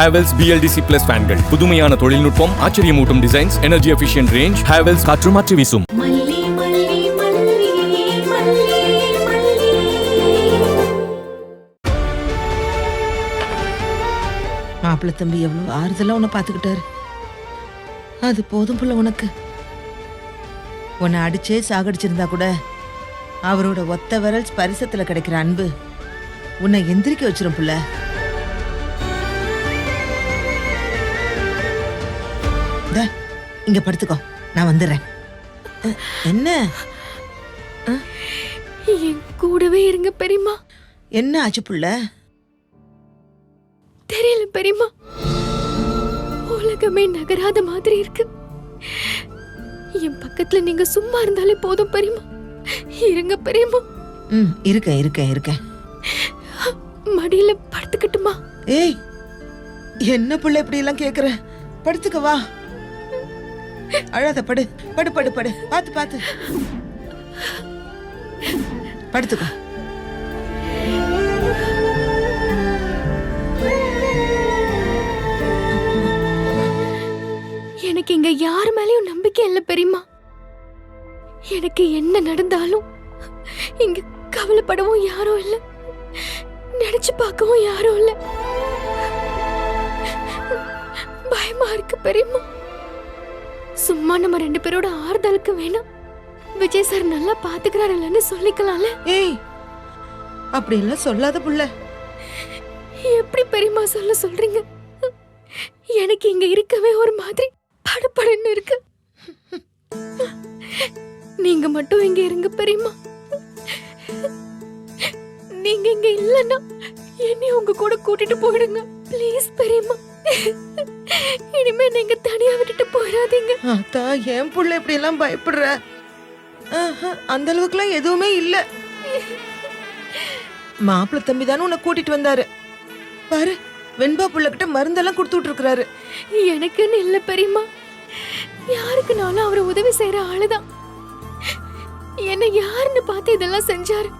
Havells BLDC Plus ஃபேன்கள் புதுமையான தொழில்நுட்பம், ஆச்சரியமூட்டும் designs, energy efficient range. Havells காற்று மாற்றி வீசும். மாப்பிள்ள தம்பி எவ்வளவு ஆறுதலா உன்னை பாத்துக்கிட்டாரு. அது போதும் புள்ள உனக்கு. உன்னை அடிச்சே சாகடிச்சிருந்தா கூட அவரோட ஒத்த விரல் ஸ்பரிசத்துல கிடைக்கிற அன்பு உன்னை எந்திரிக்க வச்சிரும் புள்ள. இங்க படுத்துக்கோ, நான் வந்துடுறேன். என்ன என் கூடவே இருங்க பெரியம்மா. என்ன ஆச்சு புள்ள? தெரியல பெரியம்மா, உலகமே நகராத மாதிரி இருக்கு. என் பக்கத்துல நீங்க சும்மா இருந்தாலே போதும் பெரியம்மா. இருங்க பெரியம்மா. இருக்கேன். மடியில படுத்துக்கட்டுமா? ஏய், என்ன புள்ள இப்படி எல்லாம் கேக்குற? படுத்துக்க வா. அழாத, படு படு படு படு. பாத்து படுத்துக்கோ. எனக்கு இங்க யார் மேலயும் நம்பிக்கை இல்ல பெரியம்மா. எனக்கு என்ன நடந்தாலும் இங்க கவலைப்படவும் யாரும் இல்ல, நினைச்சு பார்க்கவும் யாரும் இல்ல. பயமா இருக்கு பெரியம்மா. சும்மா நம்ம ரெண்டு பேரோட ஆறுதலுக்கு வேணும் விஜய் சார் நல்லா பாத்துக்கிறாரு இல்லன்னு சொல்லிக்கலாம்ல. ஏய், அப்படி எல்லாம் சொல்லாத புள்ள. எப்படி பெரியம்மா சொல்றீங்க? எனக்கு இங்க இருக்கவே ஒரு மாதிரி படபடன்னு இருக்கு. நீங்க மட்டும் இங்க இருங்க பெரியம்மா. நீங்க இங்க இல்லன்னா என்னை உங்க கூட கூட்டிட்டு போயிடுங்க ப்ளீஸ் பெரியம்மா. இனிமே நீங்க தனியா விட்டுட்டு போயிடாதீங்க. அதான் ஏன் புள்ள இப்படி எல்லாம் பயப்படுற? அந்த அளவுக்குலாம் எதுவுமே இல்ல. மாப்பிள்ள தம்பி தானே உன்னை கூட்டிட்டு வந்தாரு. பாரு, வெண்பா புள்ள கிட்ட மருந்தெல்லாம் கொடுத்துட்டு இருக்காரு. எனக்குன்னு இல்ல பெரியம்மா, யாருக்குனாலும் அவர் உதவி செய்யற ஆளுதான். என்ன யாருன்னு பார்த்து இதெல்லாம் செஞ்சாரு.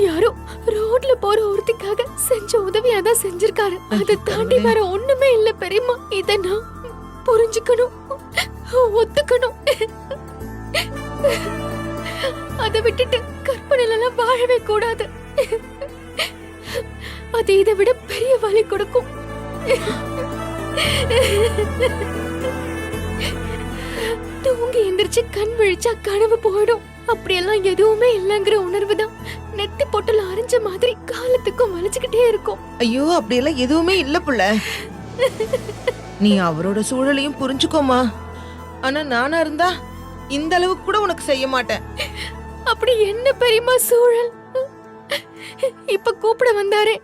யாரோ ரோட்ல போற ஒருத்திக்காக செஞ்ச உதவியாதான் செஞ்சிருக்காரு. அதை தாண்டி வேற ஒண்ணுமே இல்ல பெரியம்மா. இத நான் புரிஞ்சுக்கணும், ஒத்துக்கணும். அதை விட்டுட்டு கற்பனையில எல்லாம் வாழவே கூடாது. அது இதை விட பெரிய வலி கொடுக்கும். தூங்கி எந்திரிச்சு கண் விழிச்சா கனவு போயிடும். அப்படியெல்லாம் எதுவுமே இல்லங்கிற உணர்வு தான் நெத்தி பொட்டல அரைஞ்ச மாதிரி காலத்துக்கும் வலிச்சுக்கிட்டே இருக்கும். ஐயோ, அப்படியெல்லாம் எதுவுமே இல்ல புள்ள. நீ அவரோட சூழலையும் புரிஞ்சுக்கோமா. ஆனா நானா இருந்தா இந்த அளவுக்கு கூட உனக்கு செய்ய மாட்டேன். அப்படி என்ன பெரியம்மா சூழல்? இப்ப கூப்பிட வந்தாரே,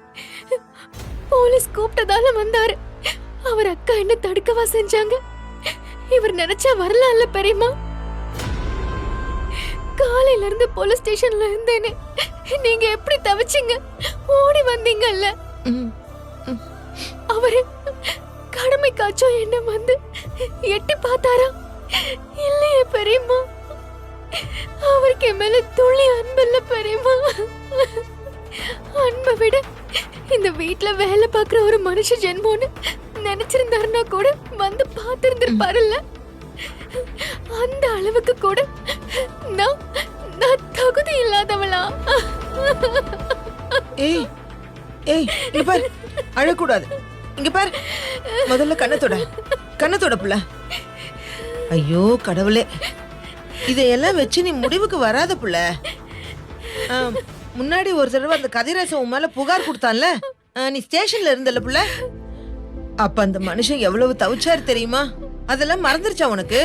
போலீஸ் கூப்பிட்டதால வந்தாரு. அவர் அக்கா என்ன தடுக்கவா செஞ்சாங்க? இவர் நினைச்சா வரலாம்ல பெரியம்மா. காலையில இருந்து போலீஸ் ஸ்டேஷன்ல இருந்தேனே, நீங்க எப்படி தவிச்சீங்க? ஓடி வந்தீங்கல்ல. அவரு கடமைக்காச்சும் என்ன வந்து எட்டி பார்த்தாரா? இல்லையே பெரியம்மா. அவருக்கு மேல துளி அன்பில்ல பெரியம்மா. அன்பை விட இந்த வீட்டுல வேலை பார்க்கிற ஒரு மனுஷ ஜென்மோன்னு நினைச்சிருந்தாருன்னா கூட வந்து பார்த்திருந்திருப்பாருல்ல. அந்த அளவுக்கு கூட நான் தகுதி இல்லாதவளா? ஏய் ஏய், இங்க பாரு, அழக்கூடாது. இங்க பாரு, முதல்ல கண்ணத்தோட புள்ள. ஐயோ கடவுளே, இதையெல்லாம் வச்சு நீ முடிவுக்கு வராத புள்ள. முன்னாடி ஒரு தடவை அந்த கதிரேசன் உன் மேல புகார் கொடுத்தான்ல, நீ ஸ்டேஷன்ல இருந்தல புள்ள. அப்ப அந்த மனுஷன் எவ்வளவு தவிச்சாரு தெரியுமா? அதெல்லாம் மறந்துருச்சா உனக்கு?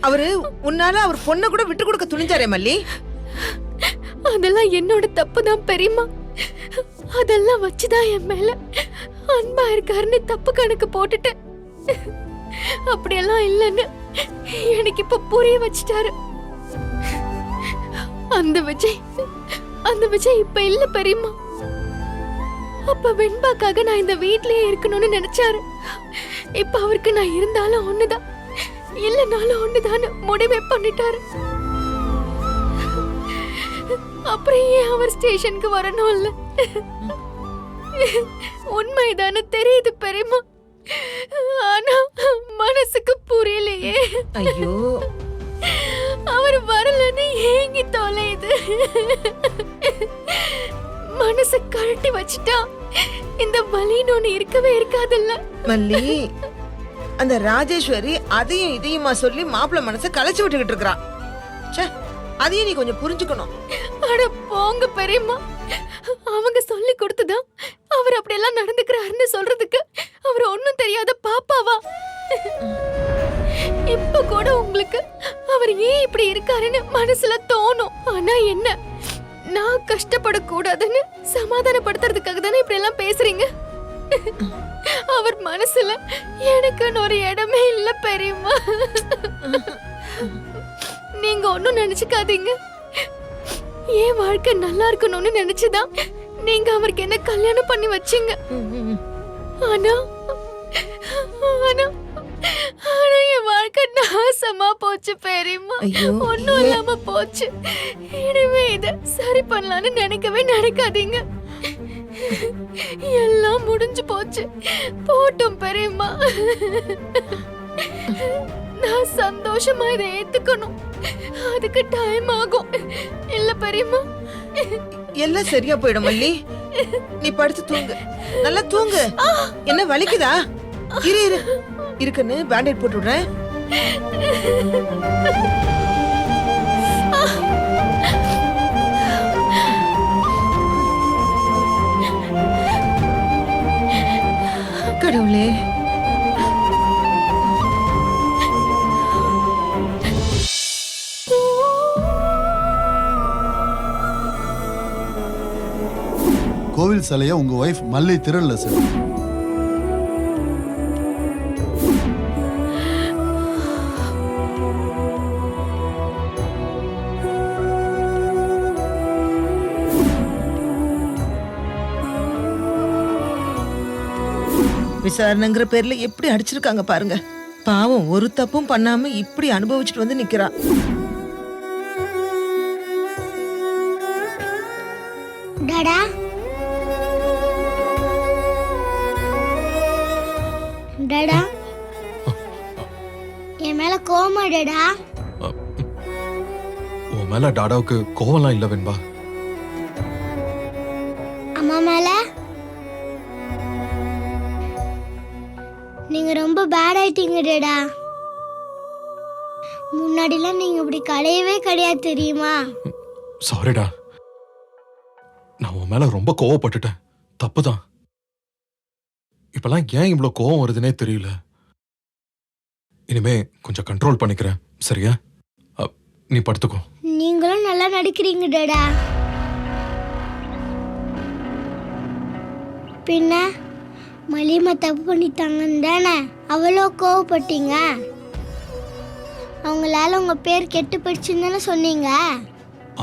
அவரு உன்னால அவர் பொண்ணை கூட விட்டு கொடுக்க துணிஞ்சாரே மல்லி. அதெல்லாம் என்னோட தப்பு தான் பெரியம்மா. அதெல்லாம் வச்சுதான் என் மேல அன்பா இருக்காருன்னு தப்பு கணக்கு போட்டுட்டேன். அப்படியெல்லாம் இல்லைன்னு எனக்கு இப்ப புரிய வச்சுட்டாரு. அந்த விஜய் இப்ப இல்ல பெரியம்மா. அப்ப வெண்பாக்காக நான் இந்த வீட்லயே இருக்கணும்னு நினைச்சாரு. இப்ப அவருக்கு நான் இருந்தாலும் ஒண்ணுதான், இல்லனாலும் ஒண்ணுதான் முடிவே பண்ணிட்டாரு. அப்புறம் ஏன் அவர் ஸ்டேஷனுக்கு வரணும்ல? உண்மைதானே தெரியுது பெரியம்மா. ஆனா மனசுக்கு புரியலையே. ஐயோ, அவர் வரலன்னு ஏங்கி தொலையுது. மனசை கழட்டி வச்சுட்டா இந்த வலின்னு ஒண்ணு இருக்கவே இருக்காதுல்ல. மல்லி, அந்த ராஜேஸ்வரி அதையும் இதையுமா சொல்லி மாப்பிள்ளை மனசை கலைச்சு விட்டுக்கிட்டு இருக்கிறான். ச்சே, அதையும் நீ கொஞ்சம் புரிஞ்சுக்கணும். அட போங்க பெரியம்மா. அவங்க சொல்லி கொடுத்துதான் அவர் அப்படியெல்லாம் நடந்துக்கிறாருன்னு சொல்றதுக்கு அவர் ஒண்ணும் தெரியாத பாப்பாவா? இப்ப கூட உங்களுக்கு அவர் ஏன் இப்படி இருக்காருன்னு மனசுல தோணும். ஆனா என்ன, நான் கஷ்டப்படக்கூடாதுன்னு சமாதானப்படுத்துறதுக்காக தானே இப்படி எல்லாம் பேசுறீங்க. அவர் மனசுல எனக்குன்னு ஒரு இடமே இல்ல பெரியம்மா. நீங்க ஒண்ணும் நினைச்சுக்காதீங்க. என் வாழ்க்கை நல்லா இருக்கணும்னு நினைச்சுதான் நீங்க அவருக்கு என்ன கல்யாணம் பண்ணி வச்சீங்க. ஆனா ஆனா ஆனா என் வாழ்க்கை நாசமா போச்சு பெரியம்மா. ஐயோ, ஒண்ணும் இல்லாம போச்சு. இனிமே இத சரி பண்ணலாம்னு நினைக்கவே நினைக்காதீங்க. எல்லாம் முடிஞ்சு போச்சு, போட்டும் பெரியம்மா. நான் சந்தோஷமா இதை ஏத்துக்கணும். அதுக்கு டைம் ஆகும் இல்ல பெரியம்மா? எல்லாம் சரியா போயிடும் மல்லி. நீ படுத்து தூங்கு, நல்லா தூங்கு. என்ன வலிக்குதா? இரு இரு, இருக்குன்னு பேண்டேட் போட்டு விடுறேன். கடவுளே, கோவில் சிலைய உங்க ஒய்ஃப் மல்லி திருடல சார். விசாரணைங்கிற பேர்ல எப்படி அடிச்சிருக்காங்க பாருங்க. பாவம், ஒரு தப்பும் பண்ணாம இப்படி அனுபவிச்சுட்டு வந்து நிக்கிறான். டாடா, டாடா, என் மேல கோவமா டாடா? உன் மேல டாடாவுக்கு கோவம்லாம் இல்ல வெண்பா. அம்மா மேல? நீங்க ரொம்ப பேட் ஆயிட்டீங்க டாடா. முன்னாடிலாம் நீங்க இப்படி கிடையவே கிடையாது தெரியுமா? சாரிடா, நான் உன் மேல ரொம்ப கோவப்பட்டுட்டேன். தப்புதான். இப்பெல்லாம் ஏன் இவ்வளவு கோவம் வருதுன்னே தெரியல. இனிமே கொஞ்சம் கண்ட்ரோல் பண்ணிக்கிறேன், சரியா? நீ படுத்துக்கோ. நீங்களும் நல்லா நடிக்கிறீங்க டாடா. பின்ன மலிமா தப்பு பண்ணிட்டாங்கன்னு தானே அவ்வளோ கோவப்பட்டீங்க? அவங்களால உங்க பேர் கெட்டு போயிடுச்சுன்னு தானே சொன்னீங்க?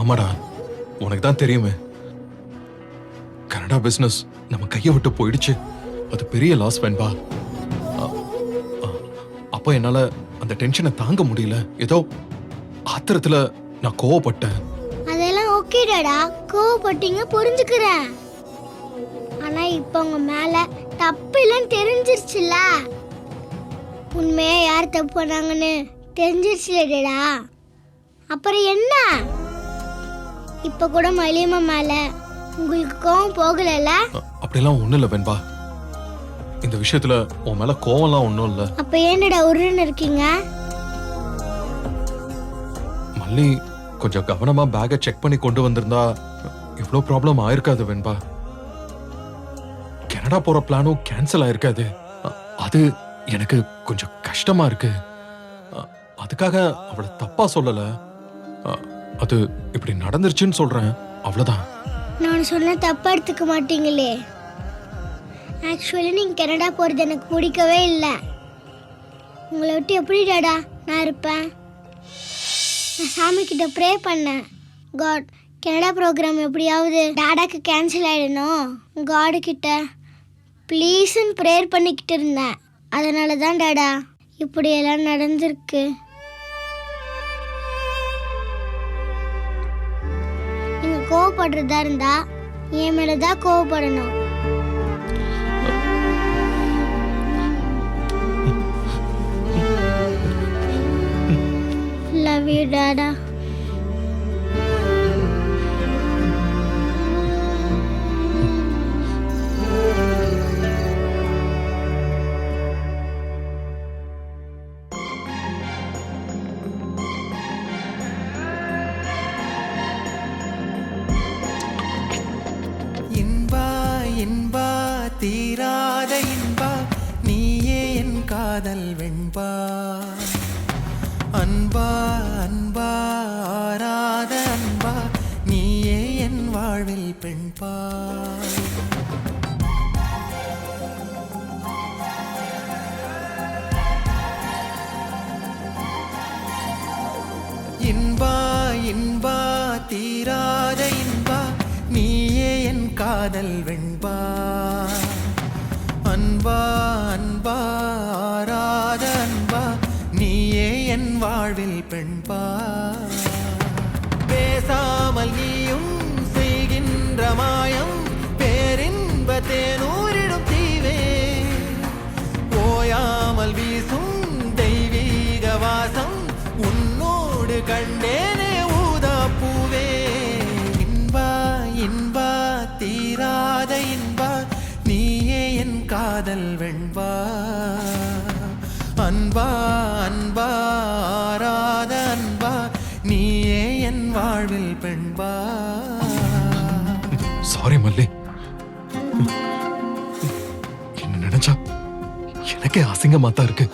ஆமாடா, உனக்கு தான் தெரியுமே, கனடா பிசினஸ் நம்ம கையை விட்டு போயிடுச்சு. அது பெரிய லாஸ் வெண்பா. அப்போ என்னால அந்த டென்ஷனை தாங்க முடியல. ஏதோ ஆத்திரத்துல நான் கோவப்பட்டேன். அதெல்லாம் ஓகே டாடா, கோவப்பட்டீங்க, புரிஞ்சுக்கிறேன். ஆனா இப்ப உங்க மேல தப்பு இல்லைன்னு தெரிஞ்சிருச்சுல. உண்மையா யார் தப்பு பண்ணாங்கன்னு தெரிஞ்சிருச்சுல டாடா. அப்புறம் என்ன? இப்ப கூட மலிமா மேல உங்களுக்கு கோவம் போகலல? அப்படிலாம் ஒண்ணும் இல்ல வெண்பா. இந்த விஷயத்துல உன் மேல கோவம்லாம் ஒண்ணும் இல்ல. அப்ப ஏன்டா உருன்னு இருக்கீங்க? மல்லி கொஞ்சம் கவனமா பேக்கை செக் பண்ணி கொண்டு வந்திருந்தா இவ்ளோ ப்ராப்ளம் ஆயிருக்காது வெண்பா. கனடா போற பிளானும் கேன்சல் ஆயிருக்காது. அது எனக்கு கொஞ்சம் கஷ்டமா இருக்கு. அதுக்காக அவளை தப்பா சொல்லல. அது இப்படி நடந்துருச்சுன்னு சொல்றேன், அவ்வளவுதான். நான் சொன்ன தப்பா எடுத்துக்க மாட்டீங்களே. ஆக்சுவலி நீங்க கனடா போறது எனக்கு பிடிக்கவே இல்லை. உங்களை விட்டு எப்படி டாடா நான் இருப்பேன்? நான் சாமி கிட்ட ப்ரே பண்ணேன், காட் கனடா ப்ரோக்ராம் எப்படியாவது டாடாக்கு கேன்சல் ஆயிடணும், காடு கிட்ட ப்ளீஸ்ன்னு ப்ரேயர் பண்ணிக்கிட்டு இருந்தேன். அதனால தான் டாடா இப்படியெல்லாம் நடந்திருக்கு. நீங்க கோவப்படுறதா இருந்தா என் மேலதான் கோவப்படணும். டாடா. இன்பா இன்பா தீராத இன்பா நீயே என் காதல் வெண்பா அன்பா அன்பா ஆராத அன்பா நீயே என் வாழ்வில் பெண்பா இன்பா இன்பா தீராத இன்பா நீயே என் காதல் வெண்பா அன்பா அன்பா ஆராத அன்பா நீயே என் வாழ்வில் பெண்பா பேசாமல் நீயும் செய்கின்ற மாயம் பேரின்ப தேனூரிடும் தீவே ஓயாமல் வீசும் தெய்வீக வாசம் உன்னோடு கண்டேனே ஊதா பூவே இன்பா இன்பா தீராத இன்பா நீயே என் காதல் வெண்பா அன்பா அன்பா ஆராத அன்பா நீயே என் வாழ்வில் பெண்பா சாரி மல்லி. என்ன நினைச்சா எனக்கே அசிங்கமா தான் இருக்கு.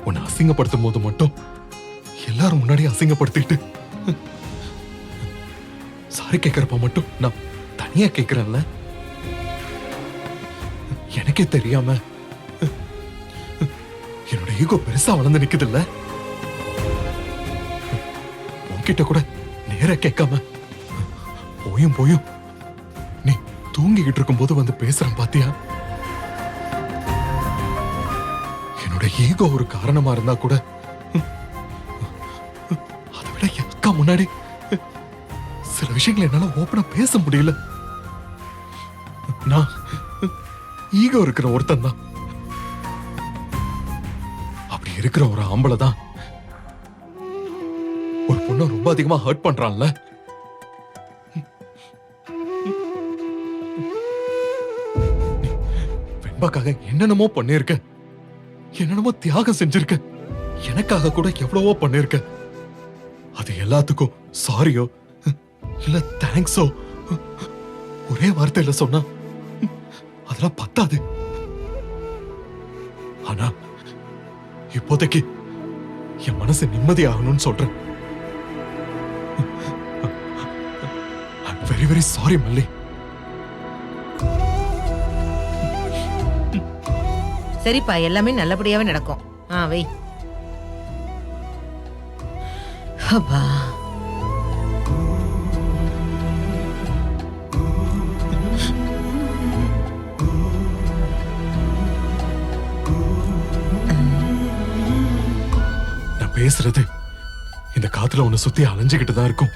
உன்னை அசிங்கப்படுத்தும் போது மட்டும் எல்லாரும் முன்னாடி அசிங்கப்படுத்திட்டு சாரி கேட்கறப்ப மட்டும் நான் தனியா கேட்கிறேன்ல. எனக்கே தெரியாம என்னோட ஈகோ பெருசா வளர்ந்து நிக்குது இல்ல. உன்கிட்ட கூட நேரா கேட்காம போயும் போயும் நீ தூங்கிக்கிட்டு இருக்கும் போது வந்து பேசுறேன் பாத்தியா. என்னோட ஈகோ ஒரு காரணமா இருந்தா கூட அதை விட என் அக்கா முன்னாடி சில விஷயங்களை என்னால ஓப்பனா பேச முடியல. நான் ஈகோ இருக்கிற ஒருத்தன் தான். அப்படி இருக்கிற ஒரு ஆம்பளை தான் ஒரு பொண்ணை ரொம்ப அதிகமா ஹர்ட் பண்றான்ல. வெண்பாக்காக என்னென்னமோ பண்ணிருக்க, என்னென்னமோ தியாகம் செஞ்சிருக்க, எனக்காக கூட எவ்வளவோ பண்ணிருக்க. அது எல்லாத்துக்கும் சாரியோ இல்ல தேங்க்ஸோ ஒரே வார்த்தையில சொன்னா அதெல்லாம் பத்தாது. ஆனா இப்போதைக்கு என் மனசு நிம்மதி ஆகணும்னு சொல்றேன். வெரி வெரி சாரி மல்லி. சரிப்பா, எல்லாமே நல்லபடியாவே நடக்கும். வை. அப்பா, நான் பேசுறது இந்த காத்துல உன்னை சுத்தி அலைஞ்சுக்கிட்டு தான் இருக்கும்.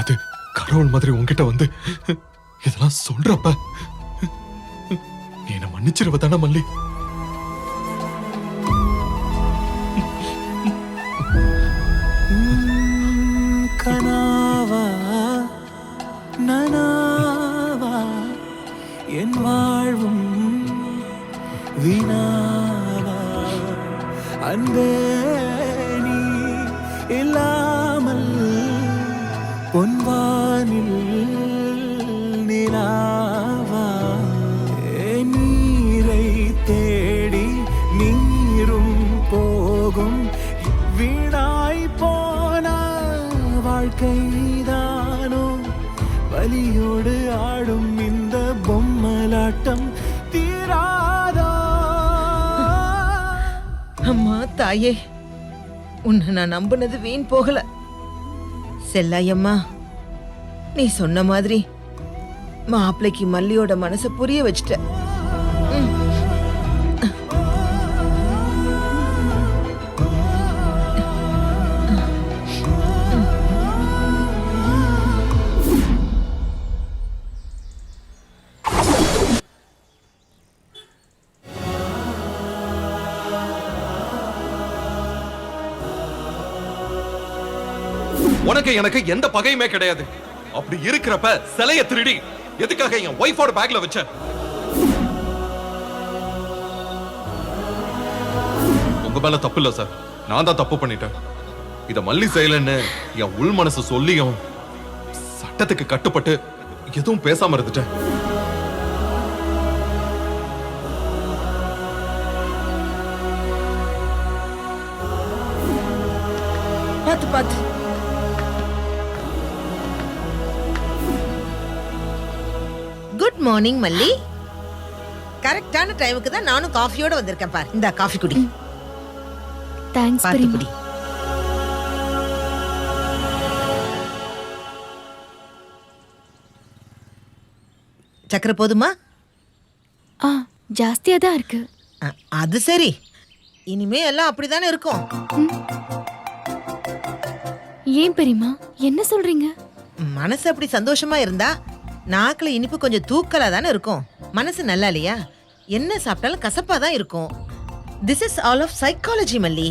அது கடவுள் மாதிரி உன்கிட்ட வந்து இதெல்லாம் சொல்றப்ப நீ என்ன மன்னிச்சிருவ தானே மல்லி? கனாவா நனாவா என் வாழ்வும் வீணாவா அன்பே நீ இல்லாமல் பொன்வானில் நிலாவா நீரை தேடி நீரும் போகும் வீணாய் போன வாழ்க்கைதானோ வலியோடு ஆடும் இந்த பொம்மலாட்டம் தீராதோ. அம்மா தாயே, உன்னை நான் நம்பினது வீண் போகல. செல்லாயம்மா, நீ சொன்ன மாதிரி மாப்பிளைக்கு மல்லியோட மனசை புரிய வச்சுட்ட. உனக்கு எனக்கு எந்த பகையுமே கிடையாது. அப்படி இருக்கிறப்ப சிலைய திருடி எதுக்காக என் ஒய்ஃபோட பேக்ல வச்ச? உங்க மேல தப்பு இல்ல சார், நான் தான் தப்பு பண்ணிட்டேன். இத மல்லி செய்யலன்னு என் உள் மனசு சொல்லியும் சட்டத்துக்கு கட்டுப்பட்டு எதுவும் பேசாம இருந்துட்டேன். பார்த்து பார்த்து. குட் மார்னிங் மல்லி. கரெக்டான டைமுக்கு தான் நானும் காஃபியோட வந்திருக்கேன் பார். இந்த காஃபி குடி. தேங்க்ஸ் பார்த்து பெரியம்மா. குடி. சக்கரை போதுமா? ஆ ஜாஸ்தியா தான் இருக்கு. அது சரி. இனிமே எல்லாம் அப்படிதானே இருக்கும். ஏன் பெரியம்மா என்ன சொல்றீங்க? மனசு அப்படி சந்தோஷமா இருந்தா நாக்குல இனிப்பு கொஞ்சம் தூக்கலா தானே இருக்கும். மனசு நல்லா இல்லையா என்ன சாப்பிட்டாலும் கசப்பா தான் இருக்கும். This is all of psychology மல்லி.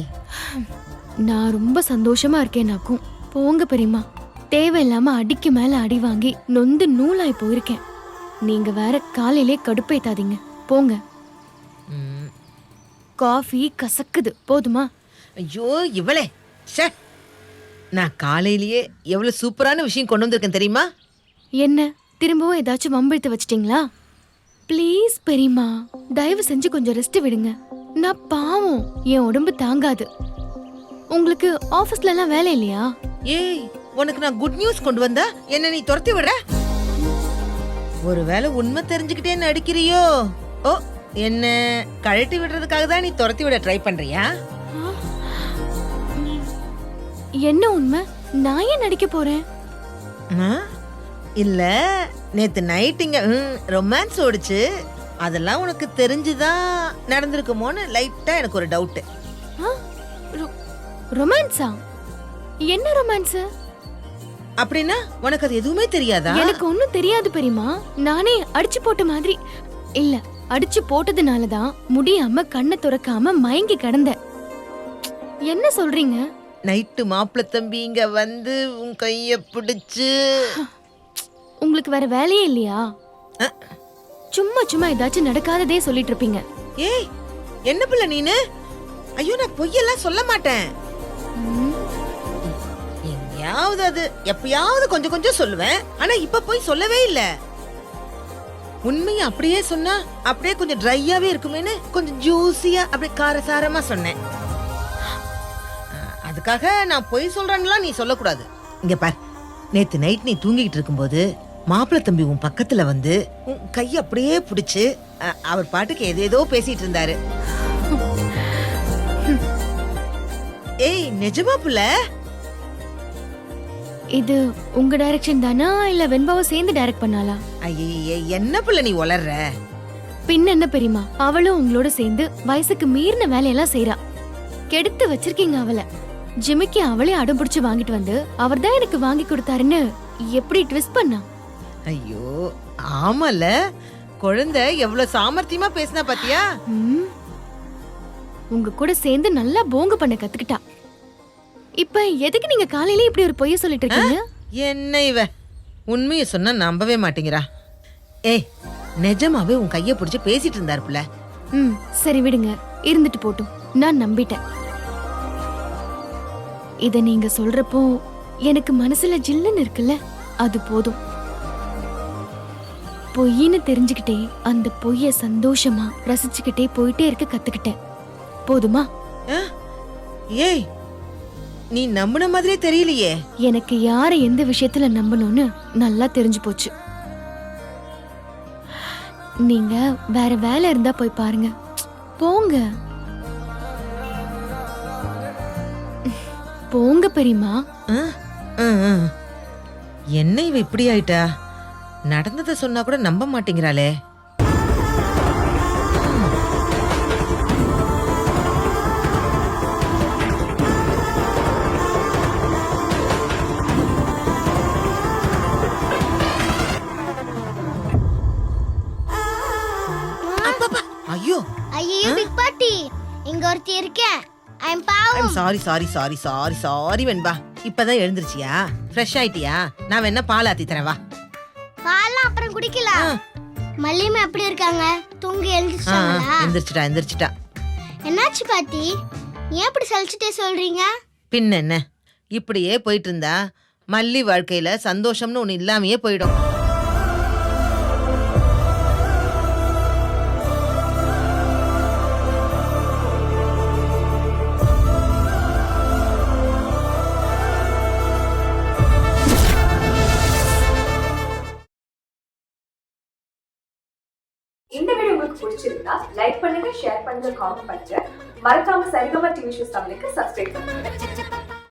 நான் ரொம்ப சந்தோஷமா இருக்கேனாக்கும். போங்க பெரியம்மா. தேவையில்லாம அடிக்கு மேல அடி வாங்கி நொந்து நூலாய் போயிருக்கேன். நீங்க வேற காலையிலே கடுப்பேத்தாதீங்க. போங்க. காஃபி கசக்குது. போதுமா? ஐயோ இவளே ச்சே. நான் காலையிலேயே எவ்வளவு சூப்பரான விஷயம் கொண்டு வந்திருக்கேன் தெரியுமா? என்ன திரும்பவும் ஏதாச்சும் வம்பிழுத்து வச்சிட்டீங்களா? ப்ளீஸ் பெரியம்மா, தயவு செஞ்சு கொஞ்சம் ரெஸ்ட் விடுங்க. நான் பாவம், என் உடம்பு தாங்காது. உங்களுக்கு ஆபீஸ்ல எல்லாம் வேலை இல்லையா? ஏய் உனக்கு நான் குட் நியூஸ் கொண்டு வந்தா என்ன நீ துரத்தி விடுற? ஒருவேளை உண்மை தெரிஞ்சுக்கிட்டே அடிக்கிறியோ? ஓ என்ன கழட்டி விடுறதுக்காக தான் நீ துரத்தி விட ட்ரை பண்றியா? என்ன உண்மை? நான் ஏன் நடிக்க போறேன்? இல்ல நேத்து நைட் இங்க ரொமான்ஸ் ஓடுச்சு. அதெல்லாம் உனக்கு தெரிஞ்சுதான் நடந்திருக்குமோன்னு லைட்டா எனக்கு ஒரு டவுட். ரொமான்ஸா? என்ன ரொமான்ஸ்? அப்படின்னா உனக்கு அது எதுவுமே தெரியாதா? எனக்கு ஒண்ணும் தெரியாது பெரியம்மா. நானே அடிச்சு போட்ட மாதிரி இல்ல, அடிச்சு போட்டதுனாலதான் முடியாம கண்ணை துறக்காம மயங்கி கிடந்தேன். என்ன சொல்றீங்க? நைட்டு மாப்பிள்ள தம்பி இங்க வந்து உன் கைய பிடிச்சு. உங்களுக்கு வேற வேலையே இல்லையா? சும்மா சும்மா ஏதாச்சும் நடக்காததே சொல்லிட்டு இருப்பீங்க. ஏய் என்ன பிள்ளை நீனு? ஐயோ நான் பொய்யெல்லாம் சொல்ல மாட்டேன். எங்கயாவது அது எப்பயாவது கொஞ்சம் கொஞ்சம் சொல்லுவேன். ஆனா இப்ப போய் சொல்லவே இல்ல. உண்மையை அப்படியே சொன்னா அப்படியே கொஞ்சம் ட்ரையாவே இருக்குமேன்னு கொஞ்சம் ஜூசியா அப்படியே காரசாரமா சொன்னேன். அதுக்காக நான் பொய் சொல்றேன்னுலாம் நீ சொல்லக்கூடாது. இங்க பார், நேத்து நைட் நீ தூங்கிட்டு இருக்கும்போது மாப்பிள்ள தம்பி உன் பக்கத்துல வந்து உன் கைய அப்படியே பிடிச்சு அவர் பாட்டுக்கு ஏதேதோ பேசிட்டு இருந்தாரு. ஏய் நிஜமா புள்ள? இது உங்க டைரக்ஷன் தானா இல்ல வெண்பாவை சேர்ந்து டைரக்ட் பண்ணாலா? ஐயே என்ன புள்ள நீ உளர்ற? பின் என்ன பெரியம்மா, அவளும் உங்களோட சேர்ந்து வயசுக்கு மீறின வேலையெல்லாம் செய்யறா. கெடுத்து வச்சிருக்கீங்க அவளை. ஜிமிக்கி அவளே அடம் பிடிச்சு வாங்கிட்டு வந்து அவர்தான் எனக்கு வாங்கி கொடுத்தாருன்னு எப்படி ட்விஸ்ட் பண்ணா? ஐயோ ஆமால, குழந்தை எவ்வளவு சாமர்த்தியமா பேசினா பாத்தியா? உங்க கூட சேர்ந்து நல்லா போங்க பண்ண கத்துக்கிட்டா. இப்ப எதுக்கு நீங்க காலையில இப்படி ஒரு பொய்ய சொல்லிட்டு இருக்கீங்க? என்ன இவ உண்மையை சொன்னா நம்பவே மாட்டேங்கிறா. ஏய் நிஜமாவே உன் கைய பிடிச்சு பேசிட்டு இருந்தாரு புள்ள. சரி விடுங்க, இருந்துட்டு போட்டும். நான் நம்பிட்டேன். இத நீங்க சொல்றப்போ எனக்கு மனசுல ஜில்லுன்னு இருக்குல்ல, அது போதும். பொய்ன்னு தெரிஞ்சுக்கிட்டே அந்த பொய்ய சந்தோஷமா ரசிச்சுக்கிட்டே போயிட்டே இருக்க கத்துக்கிட்டேன். போதுமா? ஏய் நீ நம்பின மாதிரியே தெரியலையே. எனக்கு யார எந்த விஷயத்துல நம்பணும்னு நல்லா தெரிஞ்சு போச்சு. நீங்க வேற வேலை இருந்தா போய் பாருங்க. போங்க போங்க பெரியம்மா. என்ன இவ இப்படி ஆயிட்டா? நடந்ததை சொன்னா கூட நம்ப மாட்டேங்கிறாளே. ஐயோ ஐயோ பிக் பாட்டி, இங்க ஒருத்தி இருக்கேன். ஐ அம் பாவம். Sorry sorry sorry sorry sorry Venba. இப்பதான் எழுந்திருச்சியா? ஃப்ரெஷ் ஆயிட்டியா? நான் வேணா பால் ஆத்தி தரேன் வா. பால்லாம் அப்புறம் குடிக்கலாம். மல்லிமா எப்படி இருக்காங்க? தூங்கி எழுந்திருச்சாங்களா? எந்திரிச்சிட்டா. என்னாச்சு பாட்டி? ஏன் இப்படி சலிச்சுட்டே சொல்றீங்க? பின்ன என்ன, இப்படியே போயிட்டு இருந்தா மல்லி வாழ்க்கையில சந்தோஷம்னு ஒண்ணு இல்லாமையே போயிடும். இந்த வீடியோ உங்களுக்கு பிடிச்சிருந்தா லைக் பண்ணுங்க, ஷேர் பண்ணுங்க, காமெண்ட் பண்ணுங்க. மறக்காம சரிகமா டிவி ஷோஸ் தமிழுக்கு சப்ஸ்கிரைப் பண்ணுங்க.